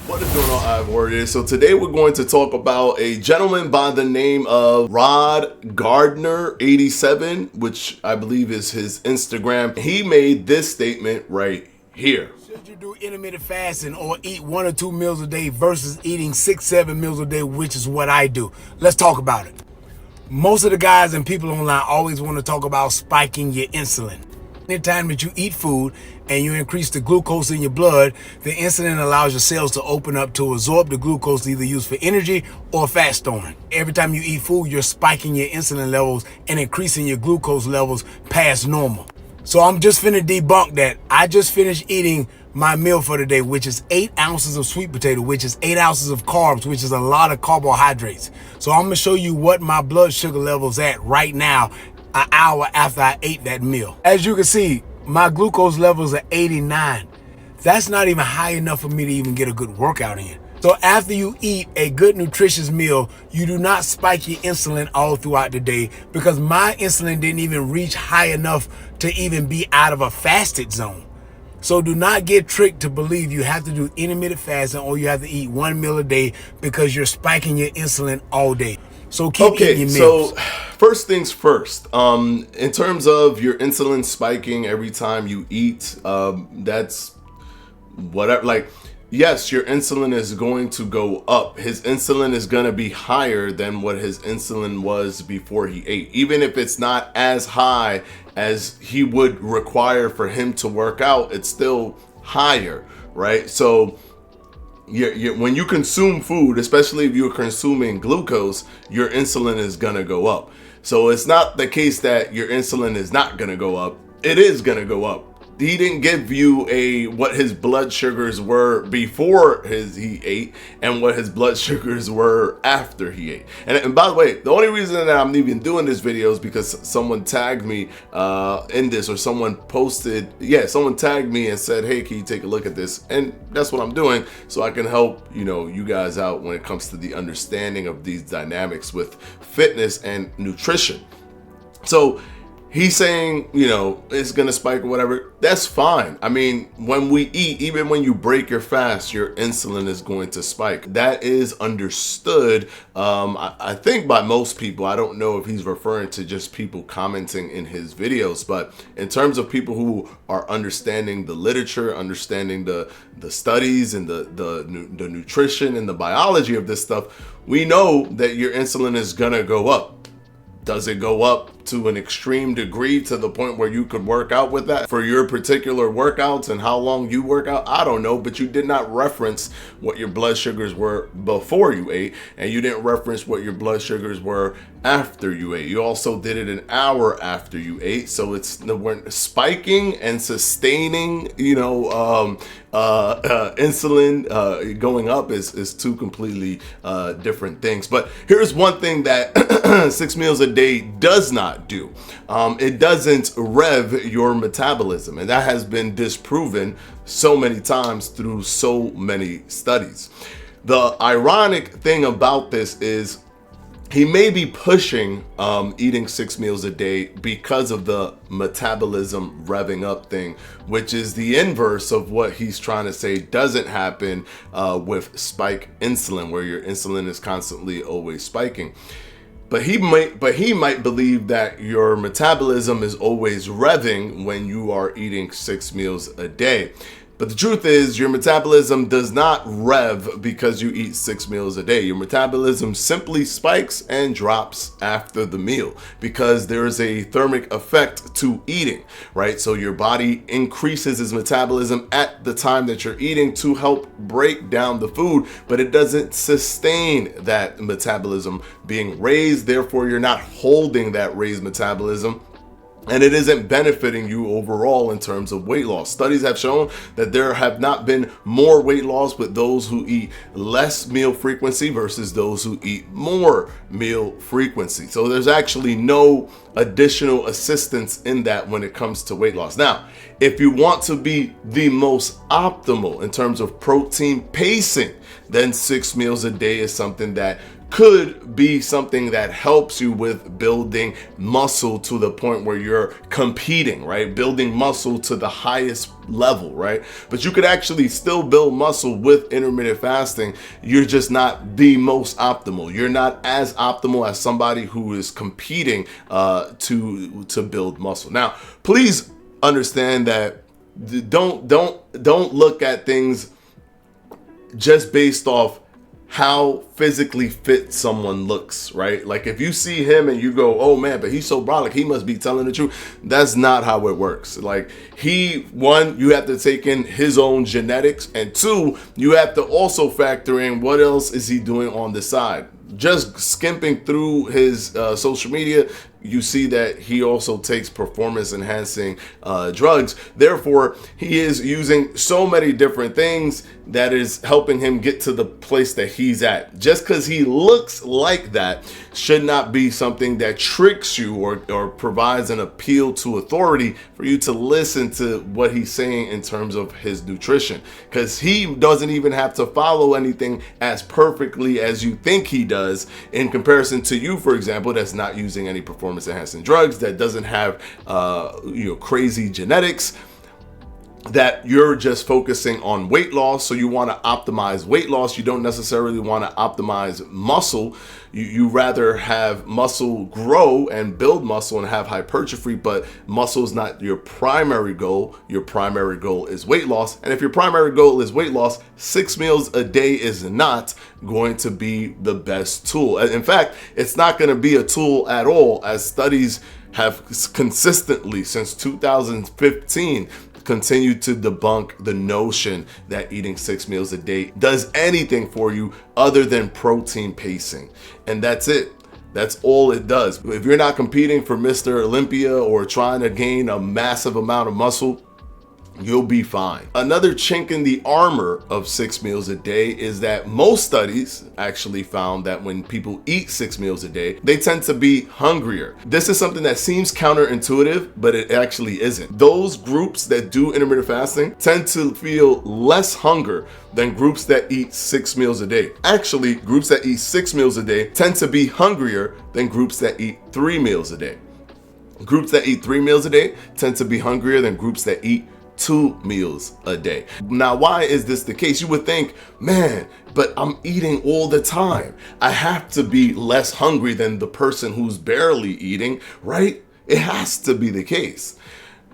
What is going on, Hive Warriors? So today we're going to talk about a gentleman by the name of Rod Gardner 87, which I believe is his Instagram. He made this statement right here. Should you do intermittent fasting or eat 1 or 2 meals a day versus eating 6-7 meals a day, which is what I do? Let's talk about it. Most of the guys and people online always want to talk about spiking your insulin. Anytime that you eat food and you increase the glucose in your blood, the insulin allows your cells to open up to absorb the glucose to either use for energy or fat storing. Every time you eat food, you're spiking your insulin levels and increasing your glucose levels past normal. So I'm just finna debunk that. I just finished eating my meal for the day, which is 8 ounces of sweet potato, which is 8 ounces of carbs, which is a lot of carbohydrates. So I'm gonna show you what my blood sugar level's at right now, an hour after I ate that meal. As you can see, my glucose levels are 89. That's not even high enough for me to even get a good workout in. So after you eat a good nutritious meal, you do not spike your insulin all throughout the day, because my insulin didn't even reach high enough to even be out of a fasted zone. So do not get tricked to believe you have to do intermittent fasting or you have to eat 1 meal a day because you're spiking your insulin all day. So keep eating your meals. So first things first, in terms of your insulin spiking every time you eat, that's whatever, like, yes, your insulin is going to go up. His insulin is going to be higher than what his insulin was before he ate. Even if it's not as high as he would require for him to work out, it's still higher, right? So when you consume food, especially if you're consuming glucose, your insulin is going to go up. So it's not the case that your insulin is not going to go up. It is going to go up. He didn't give you what his blood sugars were before he ate and what his blood sugars were after he ate. And by the way, the only reason that I'm even doing this video is because someone tagged me in this, or someone tagged me and said, hey, can you take a look at this? And that's what I'm doing, so I can help you guys out when it comes to the understanding of these dynamics with fitness and nutrition. So he's saying, it's going to spike or whatever. That's fine. I mean, when we eat, even when you break your fast, your insulin is going to spike. That is understood, I think, by most people. I don't know if he's referring to just people commenting in his videos, but in terms of people who are understanding the literature, understanding the studies and the nutrition and the biology of this stuff, we know that your insulin is going to go up. Does it go up to an extreme degree to the point where you could work out with that for your particular workouts and how long you work out? I don't know, but you did not reference what your blood sugars were before you ate, and you didn't reference what your blood sugars were after you ate. You also did it an hour after you ate, so it's spiking and sustaining, insulin going up is two completely different things. But here's one thing that 6 meals a day does not do. It doesn't rev your metabolism, and that has been disproven so many times through so many studies. The ironic thing about this is he may be pushing eating 6 meals a day because of the metabolism revving up thing, which is the inverse of what he's trying to say doesn't happen with spike insulin, where your insulin is constantly always spiking. But he might believe that your metabolism is always revving when you are eating 6 meals a day. But the truth is, your metabolism does not rev because you eat 6 meals a day. Your metabolism simply spikes and drops after the meal because there is a thermic effect to eating, right? So your body increases its metabolism at the time that you're eating to help break down the food, but it doesn't sustain that metabolism being raised. Therefore, you're not holding that raised metabolism, and it isn't benefiting you overall in terms of weight loss. Studies have shown that there have not been more weight loss with those who eat less meal frequency versus those who eat more meal frequency. So there's actually no additional assistance in that when it comes to weight loss. Now, if you want to be the most optimal in terms of protein pacing, then 6 meals a day is something that could be something that helps you with building muscle to the point where you're competing, right? Building muscle to the highest level, right? But you could actually still build muscle with intermittent fasting. You're just not the most optimal. You're not as optimal as somebody who is competing to build muscle. Now, please understand that don't look at things just based off how physically fit someone looks, right? Like if you see him and you go, oh man, but he's so brolic, he must be telling the truth. That's not how it works. Like one, you have to take in his own genetics, and two, you have to also factor in what else is he doing on the side. Just skimping through his social media, you see that he also takes performance enhancing drugs. Therefore, he is using so many different things that is helping him get to the place that he's at. Just because he looks like that should not be something that tricks you or provides an appeal to authority for you to listen to what he's saying in terms of his nutrition. Because he doesn't even have to follow anything as perfectly as you think he does in comparison to you, for example, that's not using any performance enhancing drugs, that doesn't have crazy genetics, that you're just focusing on weight loss. So you want to optimize weight loss. You don't necessarily want to optimize muscle. You rather have muscle grow and build muscle and have hypertrophy, but muscle is not your primary goal. Your primary goal is weight loss. And if your primary goal is weight loss, 6 meals a day is not going to be the best tool. In fact, it's not going to be a tool at all, as studies have consistently since 2015 continue to debunk the notion that eating 6 meals a day does anything for you other than protein pacing. And that's it. That's all it does. If you're not competing for Mr. Olympia or trying to gain a massive amount of muscle, you'll be fine. Another chink in the armor of 6 meals a day is that most studies actually found that when people eat 6 meals a day, they tend to be hungrier. This is something that seems counterintuitive, but it actually isn't. Those groups that do intermittent fasting tend to feel less hunger than groups that eat 6 meals a day. Actually, groups that eat 6 meals a day tend to be hungrier than groups that eat 3 meals a day. Groups that eat 3 meals a day tend to be hungrier than groups that eat 2 meals a day. Now, why is this the case? You would think, man, but I'm eating all the time. I have to be less hungry than the person who's barely eating, right? It has to be the case.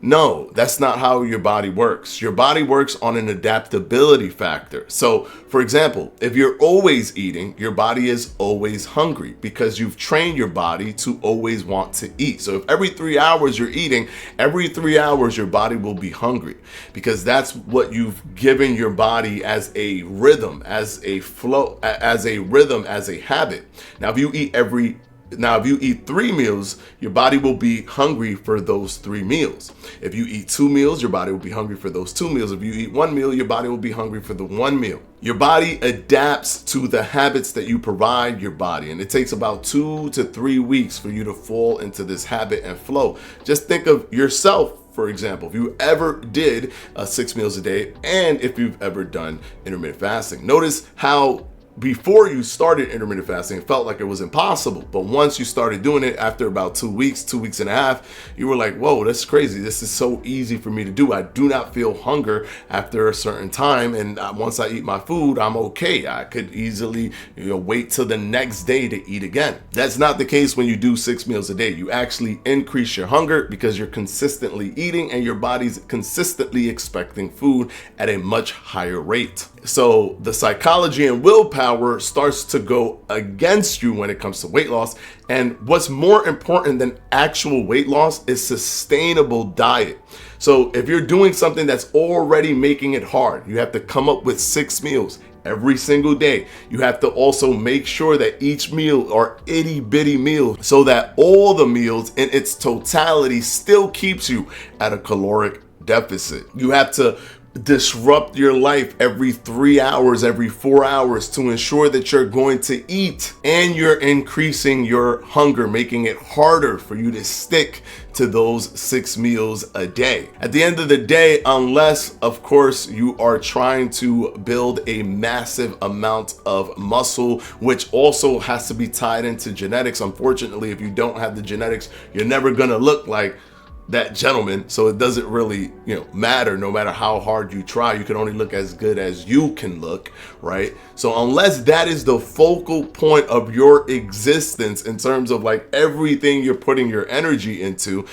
No, that's not how your body works. Your body works on an adaptability factor. So, for example, if you're always eating, your body is always hungry because you've trained your body to always want to eat. So if every 3 hours you're eating, every 3 hours your body will be hungry because that's what you've given your body as a rhythm, as a flow, as a rhythm, as a habit. Now, if you eat 3 meals, your body will be hungry for those 3 meals. If you eat 2 meals, your body will be hungry for those 2 meals. If you eat 1 meal, your body will be hungry for the 1 meal. Your body adapts to the habits that you provide your body, and it takes about 2 to 3 weeks for you to fall into this habit and flow. Just think of yourself. For example, if you ever did 6 meals a day, and if you've ever done intermittent fasting, notice how before you started intermittent fasting, it felt like it was impossible. But once you started doing it after about 2 weeks, 2 weeks and a half, you were like, whoa, that's crazy. This is so easy for me to do. I do not feel hunger after a certain time. And once I eat my food, I'm okay. I could easily wait till the next day to eat again. That's not the case when you do 6 meals a day. You actually increase your hunger because you're consistently eating and your body's consistently expecting food at a much higher rate. So the psychology and willpower starts to go against you when it comes to weight loss. And what's more important than actual weight loss is sustainable diet. So if you're doing something that's already making it hard, you have to come up with 6 meals every single day. You have to also make sure that each meal are itty bitty meals so that all the meals in its totality still keeps you at a caloric deficit. You have to disrupt your life every 3 hours, every 4 hours to ensure that you're going to eat, and you're increasing your hunger, making it harder for you to stick to those 6 meals a day. At the end of the day, unless of course you are trying to build a massive amount of muscle, which also has to be tied into genetics. Unfortunately, if you don't have the genetics, you're never gonna look like that gentleman, so it doesn't really matter. No matter how hard you try, you can only look as good as you can look, right? So unless that is the focal point of your existence in terms of like everything you're putting your energy into,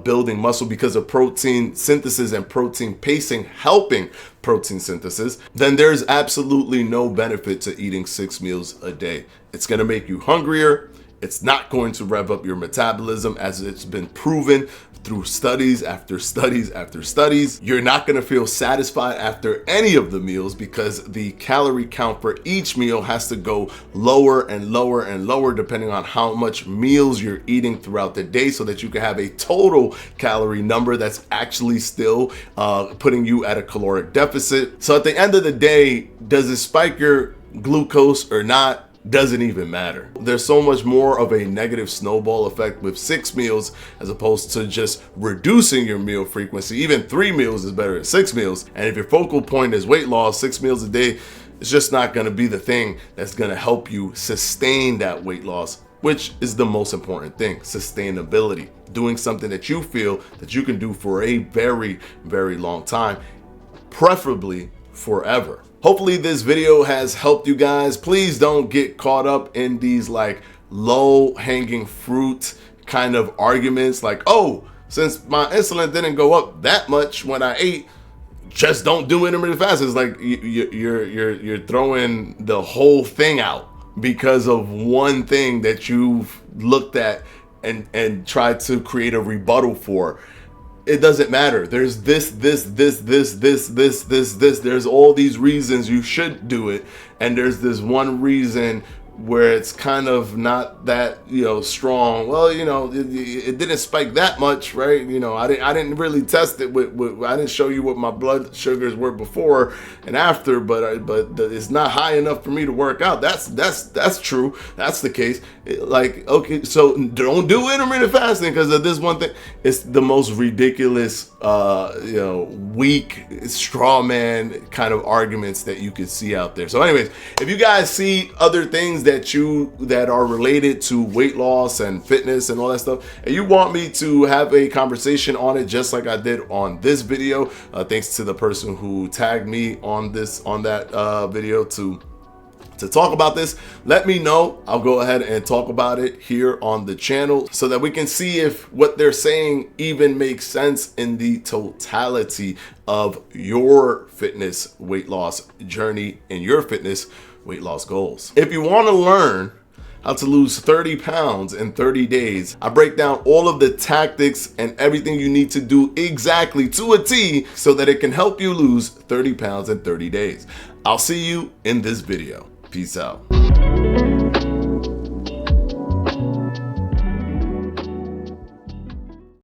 building muscle because of protein synthesis and protein pacing helping protein synthesis, then there's absolutely no benefit to eating 6 meals a day. It's going to make you hungrier. It's not going to rev up your metabolism, as it's been proven through studies after studies after studies. You're not going to feel satisfied after any of the meals because the calorie count for each meal has to go lower and lower and lower depending on how much meals you're eating throughout the day, so that you can have a total calorie number that's actually still putting you at a caloric deficit. So at the end of the day, does it spike your glucose or not? Doesn't even matter. There's so much more of a negative snowball effect with 6 meals as opposed to just reducing your meal frequency. Even 3 meals is better than 6 meals. And if your focal point is weight loss, 6 meals a day is just not going to be the thing that's going to help you sustain that weight loss, which is the most important thing: sustainability. Doing something that you feel that you can do for a very, very long time, preferably forever. Hopefully this video has helped you guys. Please don't get caught up in these like low hanging fruit kind of arguments like, oh, since my insulin didn't go up that much when I ate, just don't do intermittent fasting. It's like you're throwing the whole thing out because of one thing that you've looked at and tried to create a rebuttal for. It doesn't matter. There's this. There's all these reasons you should do it. And there's this one reason where it's kind of not that, strong. Well, it didn't spike that much, right? I didn't really test it I didn't show you what my blood sugars were before and after, but it's not high enough for me to work out. That's true. That's the case. Like, okay, so don't do intermittent fasting because of this one thing. It's the most ridiculous, weak straw man kind of arguments that you could see out there. So anyways, if you guys see other things that are related to weight loss and fitness and all that stuff, and you want me to have a conversation on it just like I did on this video, thanks to the person who tagged me on that video to talk about this, let me know. I'll go ahead and talk about it here on the channel so that we can see if what they're saying even makes sense in the totality of your fitness weight loss journey and your fitness weight loss goals. If you want to learn how to lose 30 pounds in 30 days, I break down all of the tactics and everything you need to do exactly to a T so that it can help you lose 30 pounds in 30 days. I'll see you in this video. Peace out.